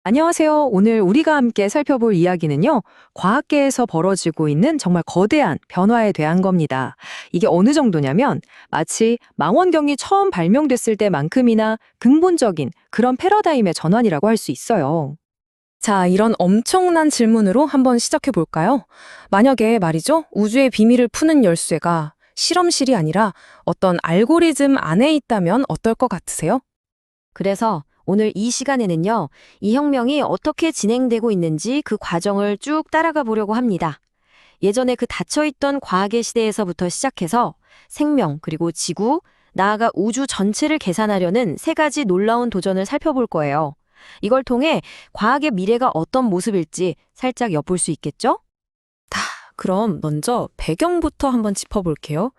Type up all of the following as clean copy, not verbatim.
안녕하세요. 오늘 우리가 함께 살펴볼 이야기는요, 과학계에서 벌어지고 있는 정말 거대한 변화에 대한 겁니다. 이게 어느 정도냐면, 마치 망원경이 처음 발명됐을 때만큼이나 근본적인 그런 패러다임의 전환이라고 할 수 있어요. 자, 이런 엄청난 질문으로 한번 시작해 볼까요? 만약에 말이죠, 우주의 비밀을 푸는 열쇠가 실험실이 아니라 어떤 알고리즘 안에 있다면 어떨 것 같으세요? 그래서 오늘 이 시간에는요, 이 혁명이 어떻게 진행되고 있는지 그 과정을 쭉 따라가 보려고 합니다. 예전에 그 닫혀있던 과학의 시대에서부터 시작해서 생명, 그리고 지구, 나아가 우주 전체를 계산하려는 세 가지 놀라운 도전을 살펴볼 거예요. 이걸 통해 과학의 미래가 어떤 모습일지 살짝 엿볼 수 있겠죠? 그럼 먼저 배경부터 한번 짚어볼게요.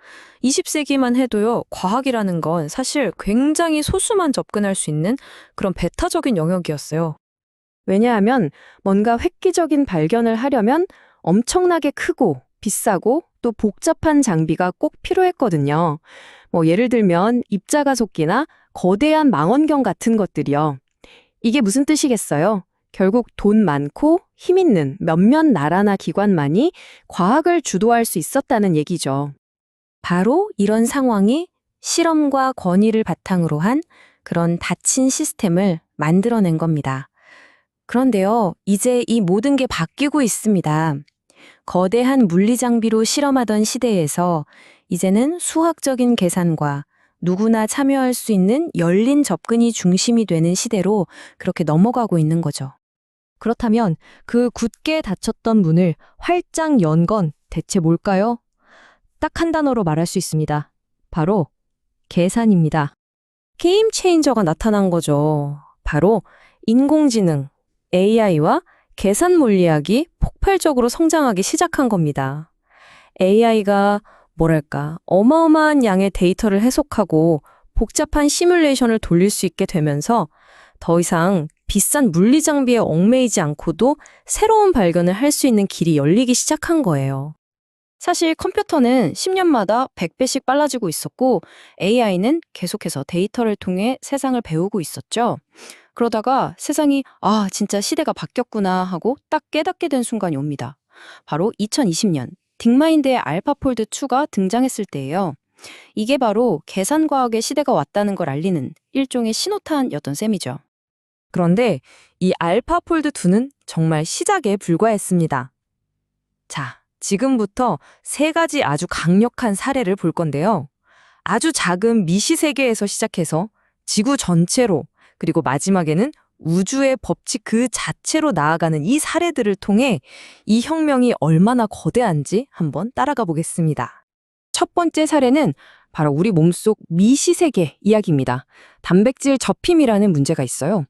20세기만 해도요, 과학이라는 건 사실 굉장히 소수만 접근할 수 있는 그런 배타적인 영역이었어요. 왜냐하면 뭔가 획기적인 발견을 하려면 엄청나게 크고 비싸고 또 복잡한 장비가 꼭 필요했거든요. 예를 들면 입자가속기나 거대한 망원경 같은 것들이요. 이게 무슨 뜻이겠어요? 결국 돈 많고 힘 있는 몇몇 나라나 기관만이 과학을 주도할 수 있었다는 얘기죠. 바로 이런 상황이 실험과 권위를 바탕으로 한 그런 닫힌 시스템을 만들어낸 겁니다. 그런데요, 이제 이 모든 게 바뀌고 있습니다. 거대한 물리 장비로 실험하던 시대에서 이제는 수학적인 계산과 누구나 참여할 수 있는 열린 접근이 중심이 되는 시대로 그렇게 넘어가고 있는 거죠. 그렇다면 그 굳게 닫혔던 문을 활짝 연 건 대체 뭘까요? 딱 한 단어로 말할 수 있습니다. 바로 계산입니다. 게임 체인저가 나타난 거죠. 바로 인공지능, AI와 계산 물리학이 폭발적으로 성장하기 시작한 겁니다. AI가 뭐랄까, 어마어마한 양의 데이터를 해석하고 복잡한 시뮬레이션을 돌릴 수 있게 되면서 더 이상 비싼 물리 장비에 얽매이지 않고도 새로운 발견을 할 수 있는 길이 열리기 시작한 거예요. 사실 컴퓨터는 10년마다 100배씩 빨라지고 있었고 AI는 계속해서 데이터를 통해 세상을 배우고 있었죠. 그러다가 세상이 진짜 시대가 바뀌었구나 하고 딱 깨닫게 된 순간이 옵니다. 바로 2020년 딥마인드의 알파폴드 2가 등장했을 때예요. 이게 바로 계산과학의 시대가 왔다는 걸 알리는 일종의 신호탄이었던 셈이죠. 그런데 이 알파폴드2는 정말 시작에 불과했습니다. 자, 지금부터 세 가지 아주 강력한 사례를 볼 건데요. 아주 작은 미시세계에서 시작해서 지구 전체로, 그리고 마지막에는 우주의 법칙 그 자체로 나아가는 이 사례들을 통해 이 혁명이 얼마나 거대한지 한번 따라가 보겠습니다. 첫 번째 사례는 바로 우리 몸속 미시세계 이야기입니다. 단백질 접힘이라는 문제가 있어요.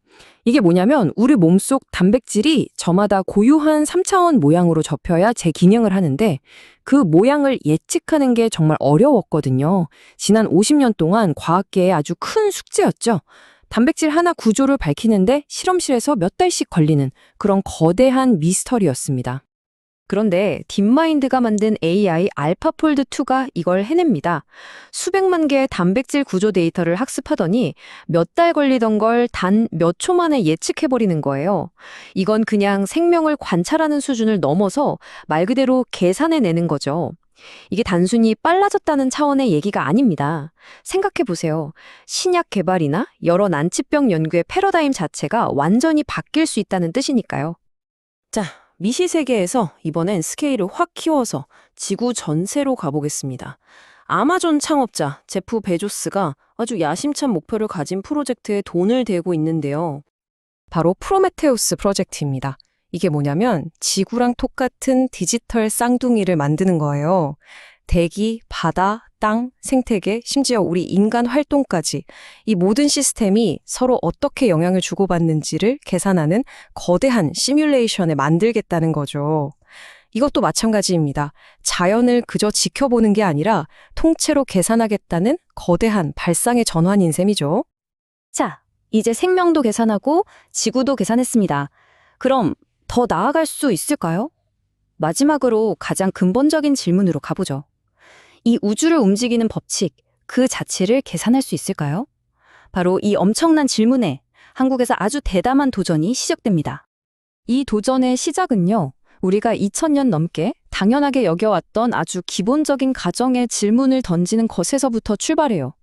이게 뭐냐면 우리 몸속 단백질이 저마다 고유한 3차원 모양으로 접혀야 제 기능을 하는데 그 모양을 예측하는 게 정말 어려웠거든요. 지난 50년 동안 과학계의 아주 큰 숙제였죠. 단백질 하나 구조를 밝히는데 실험실에서 몇 달씩 걸리는 그런 거대한 미스터리였습니다. 그런데 딥마인드가 만든 AI 알파폴드2가 이걸 해냅니다. 수백만 개의 단백질 구조 데이터를 학습하더니 몇 달 걸리던 걸 단 몇 초 만에 예측해버리는 거예요. 이건 그냥 생명을 관찰하는 수준을 넘어서 말 그대로 계산해내는 거죠. 이게 단순히 빨라졌다는 차원의 얘기가 아닙니다. 생각해보세요. 신약 개발이나 여러 난치병 연구의 패러다임 자체가 완전히 바뀔 수 있다는 뜻이니까요. 자, 미시세계에서 이번엔 스케일을 확 키워서 지구 전체로 가보겠습니다. 아마존 창업자 제프 베조스가 아주 야심찬 목표를 가진 프로젝트에 돈을 대고 있는데요. 바로 프로메테우스 프로젝트입니다. 이게 뭐냐면 지구랑 똑같은 디지털 쌍둥이를 만드는 거예요. 대기, 바다, 땅, 생태계, 심지어 우리 인간 활동까지 이 모든 시스템이 서로 어떻게 영향을 주고받는지를 계산하는 거대한 시뮬레이션을 만들겠다는 거죠. 이것도 마찬가지입니다. 자연을 그저 지켜보는 게 아니라 통째로 계산하겠다는 거대한 발상의 전환인 셈이죠. 자, 이제 생명도 계산하고 지구도 계산했습니다. 그럼 더 나아갈 수 있을까요? 마지막으로 가장 근본적인 질문으로 가보죠. 이 우주를 움직이는 법칙, 그 자체를 계산할 수 있을까요? 바로 이 엄청난 질문에 한국에서 아주 대담한 도전이 시작됩니다. 이 도전의 시작은요, 우리가 2000년 넘게 당연하게 여겨왔던 아주 기본적인 가정의 질문을 던지는 것에서부터 출발해요.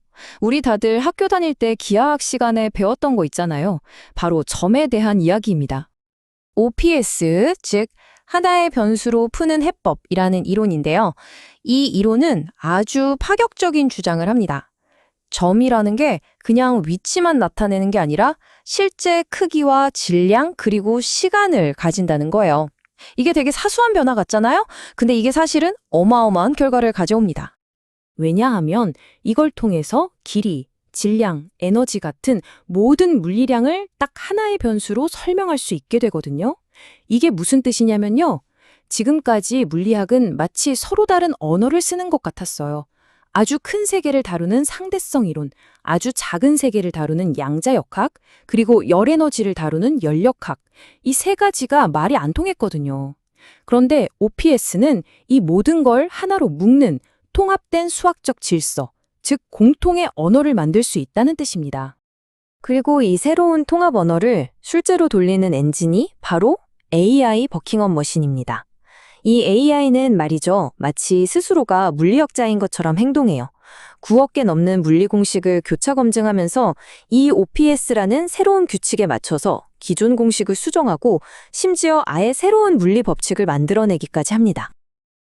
우리 다들 학교 다닐 때 기하학 시간에 배웠던 거 있잖아요. 바로 점에 대한 이야기입니다. OPS, 즉 하나의 변수로 푸는 해법이라는 이론인데요. 이 이론은 아주 파격적인 주장을 합니다. 점이라는 게 그냥 위치만 나타내는 게 아니라 실제 크기와 질량 그리고 시간을 가진다는 거예요. 이게 되게 사소한 변화 같잖아요? 근데 이게 사실은 어마어마한 결과를 가져옵니다. 왜냐하면 이걸 통해서 길이, 질량, 에너지 같은 모든 물리량을 딱 하나의 변수로 설명할 수 있게 되거든요. 이게 무슨 뜻이냐면요. 지금까지 물리학은 마치 서로 다른 언어를 쓰는 것 같았어요. 아주 큰 세계를 다루는 상대성 이론, 아주 작은 세계를 다루는 양자역학, 그리고 열에너지를 다루는 열역학. 이 세 가지가 말이 안 통했거든요. 그런데 OPS는 이 모든 걸 하나로 묶는 통합된 수학적 질서, 즉 공통의 언어를 만들 수 있다는 뜻입니다. 그리고 이 새로운 통합 언어를 실제로 돌리는 엔진이 바로 AI 버킹엄 머신입니다. 이 AI는 말이죠, 마치 스스로가 물리학자인 것처럼 행동해요. 9억 개 넘는 물리 공식을 교차 검증하면서 이 OPS라는 새로운 규칙에 맞춰서 기존 공식을 수정하고 심지어 아예 새로운 물리 법칙을 만들어내기까지 합니다.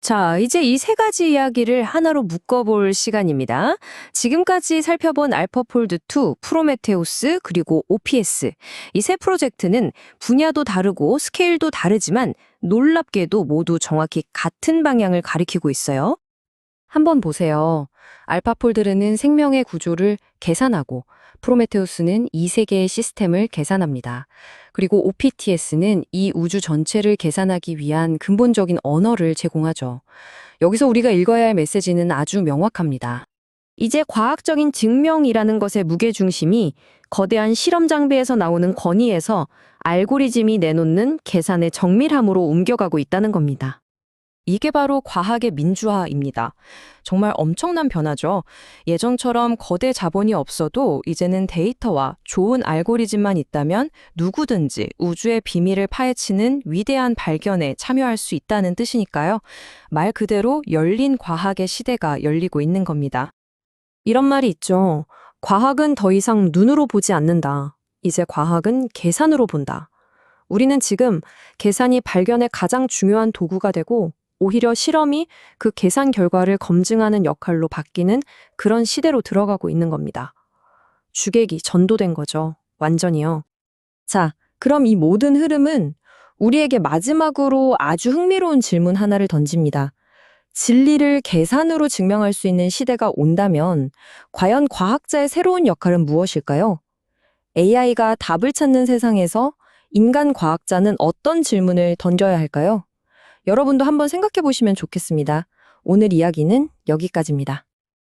자, 이제 이 세 가지 이야기를 하나로 묶어볼 시간입니다. 지금까지 살펴본 알파폴드2, 프로메테우스, 그리고 OPS. 이 세 프로젝트는 분야도 다르고 스케일도 다르지만 놀랍게도 모두 정확히 같은 방향을 가리키고 있어요. 한번 보세요. 알파폴드는 생명의 구조를 계산하고 프로메테우스는 이 세계의 시스템을 계산합니다. 그리고 OPTS는 이 우주 전체를 계산하기 위한 근본적인 언어를 제공하죠. 여기서 우리가 읽어야 할 메시지는 아주 명확합니다. 이제 과학적인 증명이라는 것의 무게중심이 거대한 실험 장비에서 나오는 권위에서 알고리즘이 내놓는 계산의 정밀함으로 옮겨가고 있다는 겁니다. 이게 바로 과학의 민주화입니다. 정말 엄청난 변화죠. 예전처럼 거대 자본이 없어도 이제는 데이터와 좋은 알고리즘만 있다면 누구든지 우주의 비밀을 파헤치는 위대한 발견에 참여할 수 있다는 뜻이니까요. 말 그대로 열린 과학의 시대가 열리고 있는 겁니다. 이런 말이 있죠. 과학은 더 이상 눈으로 보지 않는다. 이제 과학은 계산으로 본다. 우리는 지금 계산이 발견의 가장 중요한 도구가 되고 오히려 실험이 그 계산 결과를 검증하는 역할로 바뀌는 그런 시대로 들어가고 있는 겁니다. 주객이 전도된 거죠. 완전히요. 자, 그럼 이 모든 흐름은 우리에게 마지막으로 아주 흥미로운 질문 하나를 던집니다. 진리를 계산으로 증명할 수 있는 시대가 온다면 과연 과학자의 새로운 역할은 무엇일까요? AI가 답을 찾는 세상에서 인간 과학자는 어떤 질문을 던져야 할까요? 여러분도 한번 생각해 보시면 좋겠습니다. 오늘 이야기는 여기까지입니다.